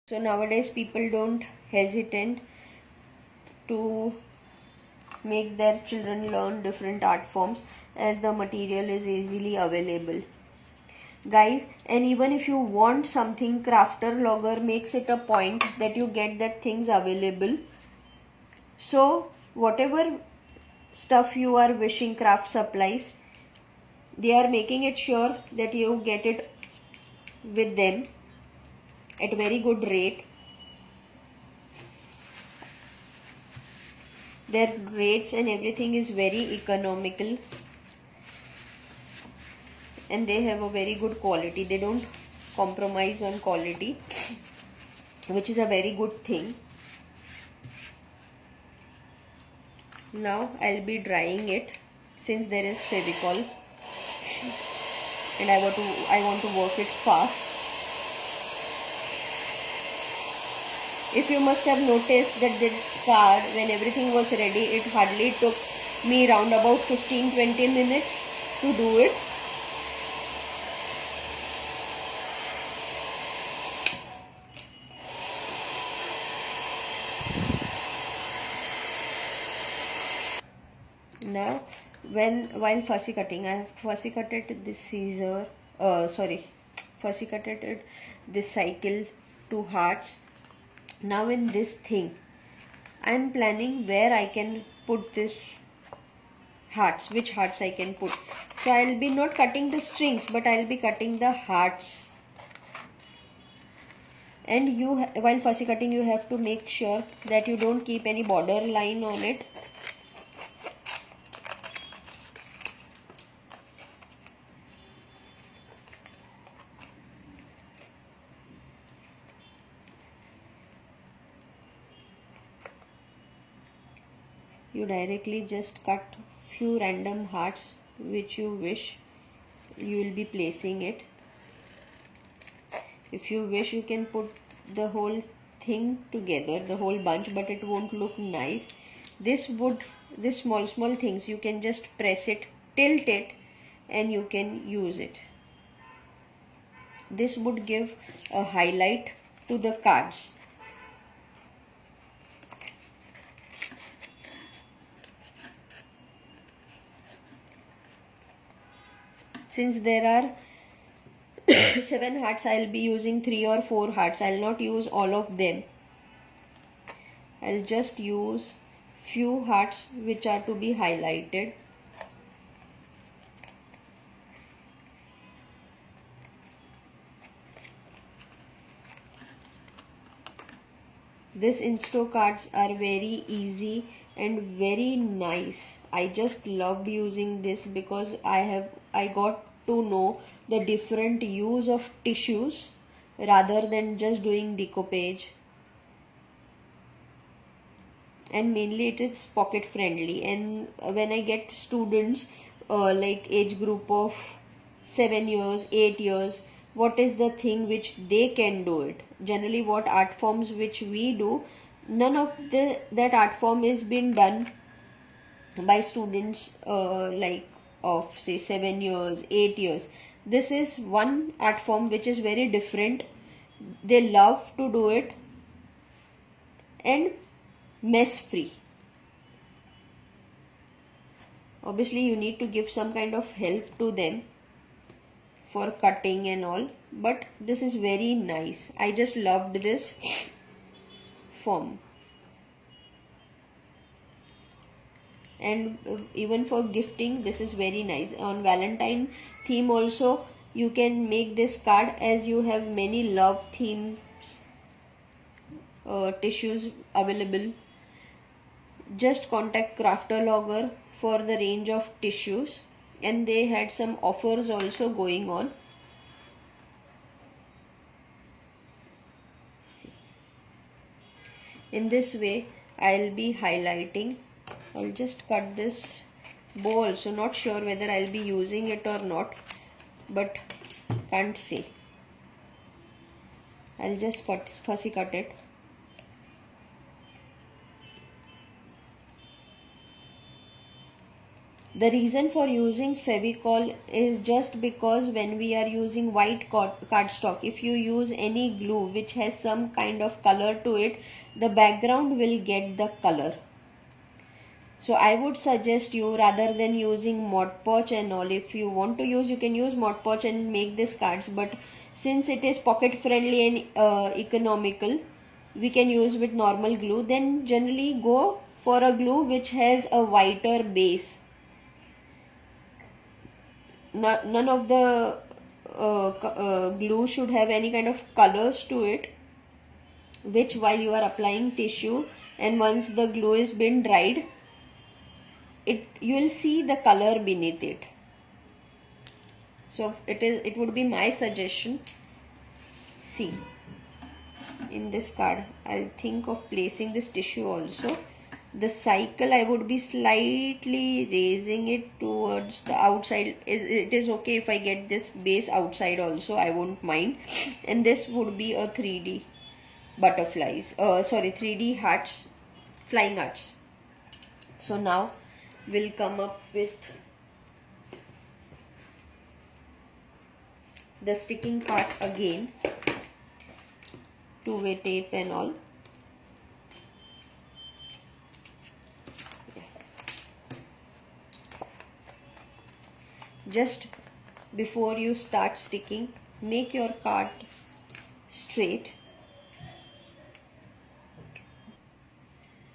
So nowadays people don't hesitate to make their children learn different art forms as the material is easily available. Guys, and even if you want something, Crafterlogger makes it a point that you get that things available. So whatever stuff you are wishing, craft supplies, they are making it sure that you get it with them at very good rate. Their rates and everything is very economical, and they have a very good quality. They don't compromise on quality, which is a very good thing. Now I'll be drying it since there is Fevicol, and I want to work it fast. If you must have noticed that this card, when everything was ready, it hardly took me round about 15-20 minutes to do it. Now while fussy cutting, I have fussy cutted this fussy cutted this cycle to hearts. Now in this thing, I am planning where I can put this hearts, which hearts I can put. So I will be not cutting the strings, but I will be cutting the hearts. And while fussy cutting, you have to make sure that you don't keep any border line on it. You directly just cut few random hearts which you wish. You will be placing it. If you wish, you can put the whole thing together, the whole bunch, but it won't look nice. This small things, you can just press it, tilt it, and you can use it. This would give a highlight to the cards. Since there are 7 hearts, I'll be using 3 or 4 hearts. I'll not use all of them. I'll just use few hearts which are to be highlighted. These Insto cards are very easy and very nice. I just loved using this because I got to know the different use of tissues rather than just doing decoupage. And mainly it is pocket friendly, and when I get students like age group of 7 years, 8 years, what is the thing which they can do it? Generally what art forms which we do, none of that art form is being done by students like of say 7 years, 8 years. This is one art form which is very different. They love to do it, and mess free. Obviously you need to give some kind of help to them for cutting and all, but this is very nice. I just loved this form. And even for gifting, this is very nice. On Valentine theme also, you can make this card, as you have many love themes tissues available. Just contact Crafterlogger for the range of tissues, and they had some offers also going on. In this way I'll be highlighting. I'll just cut this bow also, not sure whether I'll be using it or not, but can't say. I'll just fussy cut it. The reason for using Fevicol is just because when we are using white cardstock, if you use any glue which has some kind of color to it, the background will get the color. So I would suggest you, rather than using Mod Podge and all, if you want to use, you can use Mod Podge and make these cards, but since it is pocket friendly and economical, we can use with normal glue. Then generally go for a glue which has a whiter base. None of the glue should have any kind of colors to it, which while you are applying tissue and once the glue is been dried, you will see the color beneath it. So it would be my suggestion. See, in this card I'll think of placing this tissue also. The cycle, I would be slightly raising it towards the outside. It is okay if I get this base outside also, I won't mind. And this would be a 3D butterflies, 3D hearts, flying hearts. So now we'll come up with the sticking part again, two-way tape and all. Just before you start sticking, make your card straight.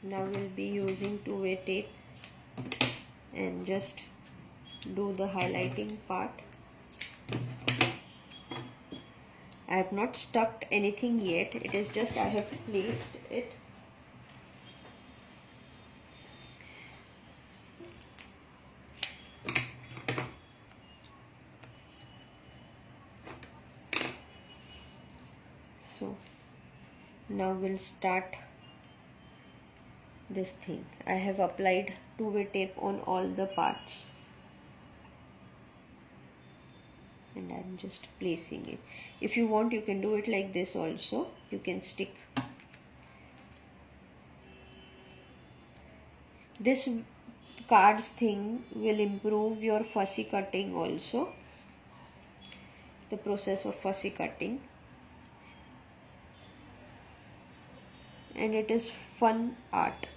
Now we'll be using two-way tape and just do the highlighting part. I have not stuck anything yet, it is just I have placed it. So now we'll start this thing. I have applied two-way tape on all the parts and I'm just placing it. If you want, you can do it like this also. You can stick this cards thing, will improve your fussy cutting also, the process of fussy cutting, and it is fun art.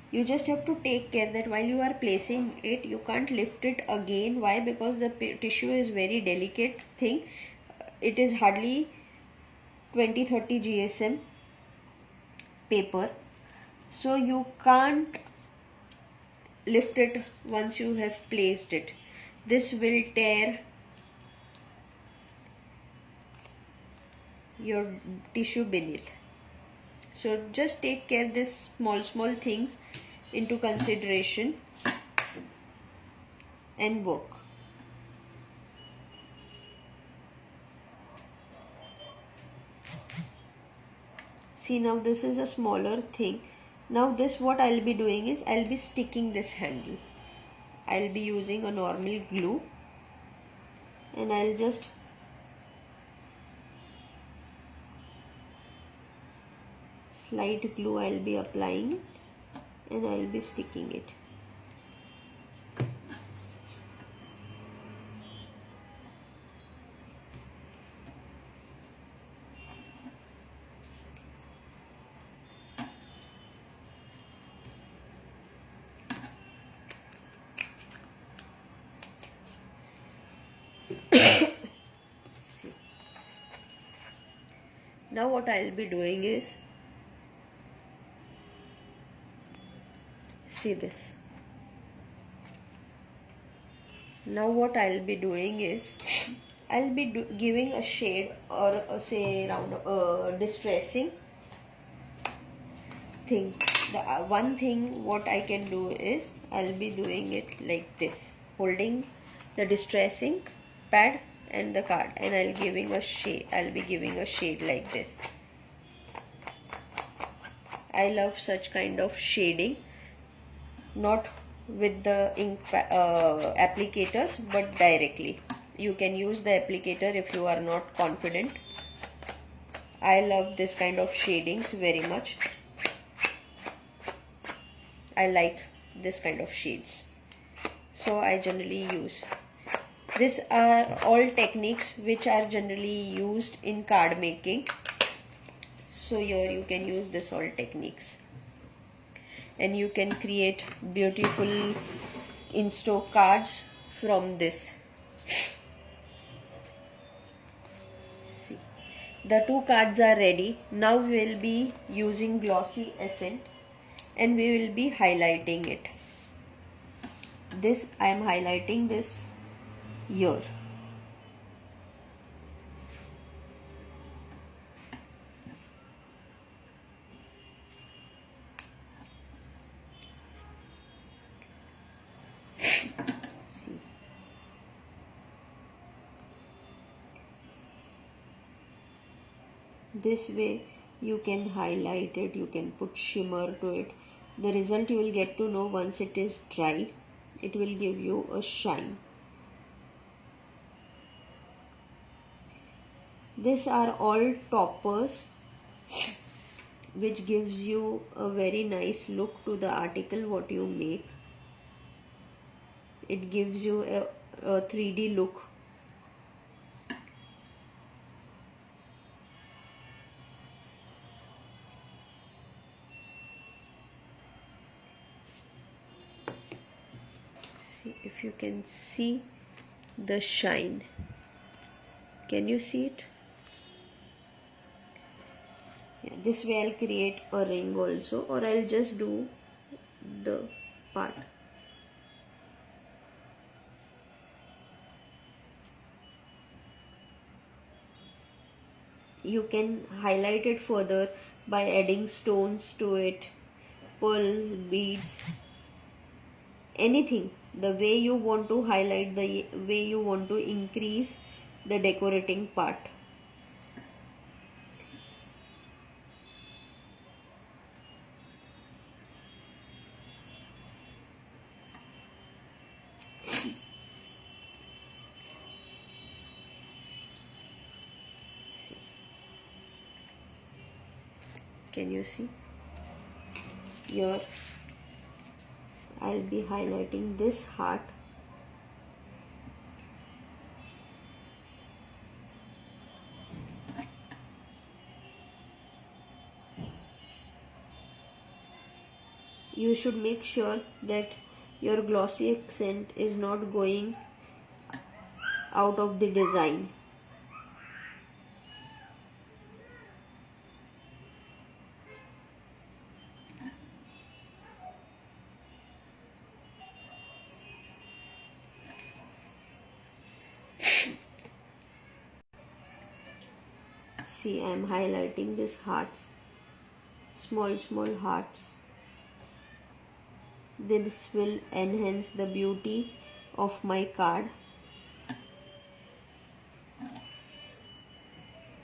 You just have to take care that while you are placing it, you can't lift it again. Why? Because the tissue is very delicate thing. It is hardly 20-30 GSM paper, so you can't lift it once you have placed it. This will tear your tissue beneath. So just take care this small things into consideration and work. See, now this is a smaller thing. Now this, what I'll be doing is I'll be sticking this handle. I'll be using a normal glue and I'll just slight glue I'll be applying and I'll be sticking it. See. Now what I'll be doing is, see this. Now what I'll be doing is I'll be giving a shade or say around distressing thing. The one thing what I can do is I'll be doing it like this, holding the distressing pad and the card, and I'll be giving a shade like this. I love such kind of shading, not with the ink applicators but directly. You can use the applicator if you are not confident. I love this kind of shadings very much. I like this kind of shades, so I generally use. These are all techniques which are generally used in card making, so here you can use this all techniques and you can create beautiful insto cards from this. See, the two cards are ready. Now we will be using glossy accent and we will be highlighting it. This I am highlighting this here. See, this way you can highlight it, you can put shimmer to it. The result you will get to know once it is dry. It will give you a shine. These are all toppers which gives you a very nice look to the article what you make. It gives you a 3D look. See if you can see the shine. Can you see it? Yeah, this way I'll create a ring also, or I'll just do the part. You can highlight it further by adding stones to it, pearls, beads, anything. The way you want to highlight, the way you want to increase the decorating part. Can you see? Here I'll be highlighting this heart. You should make sure that your glossy accent is not going out of the design. See, I am highlighting these hearts, small hearts. This will enhance the beauty of my card.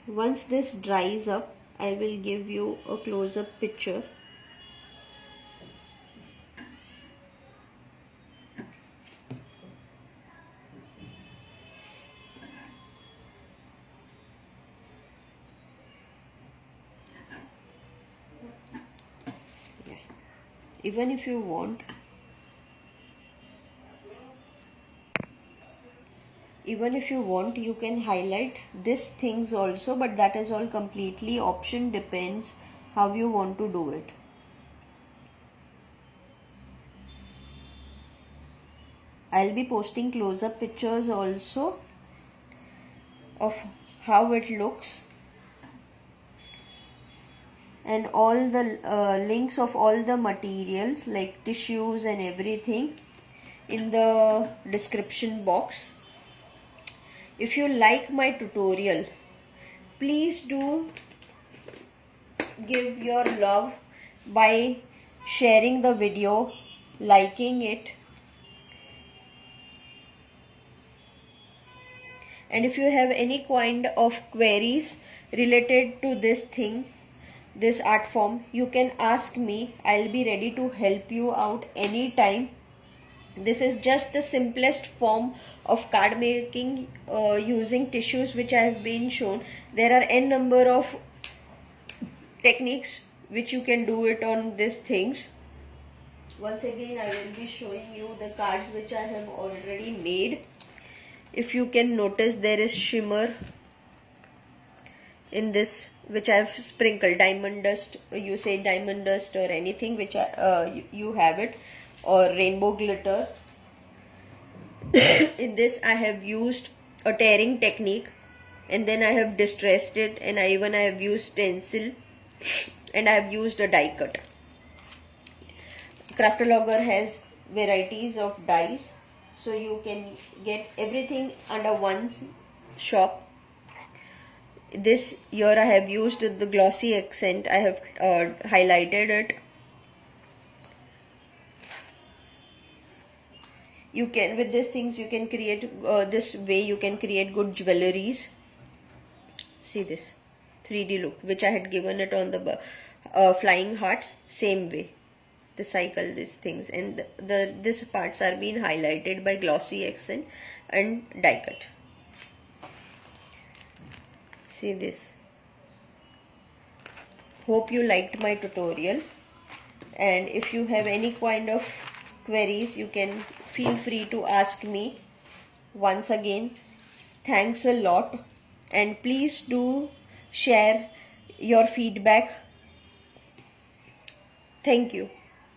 Once this dries up, I will give you a close-up picture. Even if you want, you can highlight these things also, but that is all completely option, depends how you want to do it. I'll be posting close-up pictures also of how it looks, and all the links of all the materials like tissues and everything in the description box. If you like my tutorial, please do give your love by sharing the video, liking it, and if you have any kind of queries related to this thing, this art form, you can ask me. I'll be ready to help you out anytime. This is just the simplest form of card making using tissues which I have been shown. There are n number of techniques which you can do it on these things. Once again, I will be showing you the cards which I have already made. If you can notice, there is shimmer in this which I have sprinkled, diamond dust, you say diamond dust or anything which you have it, or rainbow glitter. In this I have used a tearing technique, and then I have distressed it, and I have used stencil, and I have used a die cut. Craftaloger has varieties of dies, so you can get everything under one shop. This here I have used the glossy accent. I have highlighted it. You can, with these things, you can create this way you can create good jewelries. See this 3D look which I had given it on the flying hearts. Same way the cycle, these things, and these parts are being highlighted by glossy accent and die cut. See this. Hope you liked my tutorial, and if you have any kind of queries, you can feel free to ask me. Once again, thanks a lot, and please do share your feedback. Thank you.